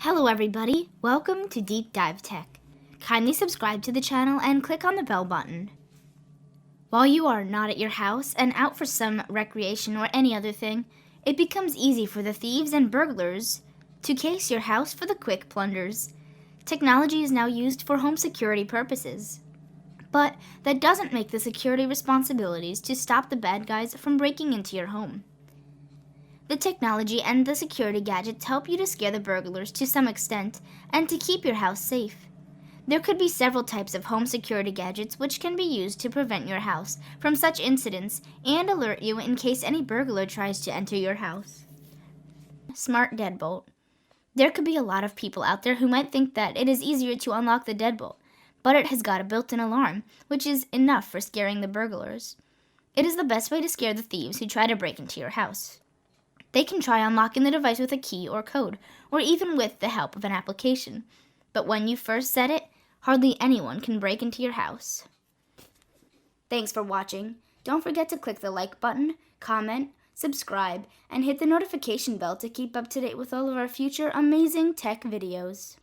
Hello everybody, welcome to Deep Dive Tech. Kindly subscribe to the channel and click on the bell button. While you are not at your house and out for some recreation or any other thing, it becomes easy for the thieves and burglars to case your house for the quick plunders. Technology is now used for home security purposes. But that doesn't make the security responsibilities to stop the bad guys from breaking into your home. The technology and the security gadgets help you to scare the burglars to some extent and to keep your house safe. There could be several types of home security gadgets which can be used to prevent your house from such incidents and alert you in case any burglar tries to enter your house. Smart Deadbolt. There could be a lot of people out there who might think that it is easier to unlock the deadbolt, but it has got a built-in alarm, which is enough for scaring the burglars. It is the best way to scare the thieves who try to break into your house. They can try unlocking the device with a key or code, or even with the help of an application. But when you first set it, hardly anyone can break into your house. Thanks for watching. Don't forget to click the like button, comment, subscribe, and hit the notification bell to keep up to date with all of our future amazing tech videos.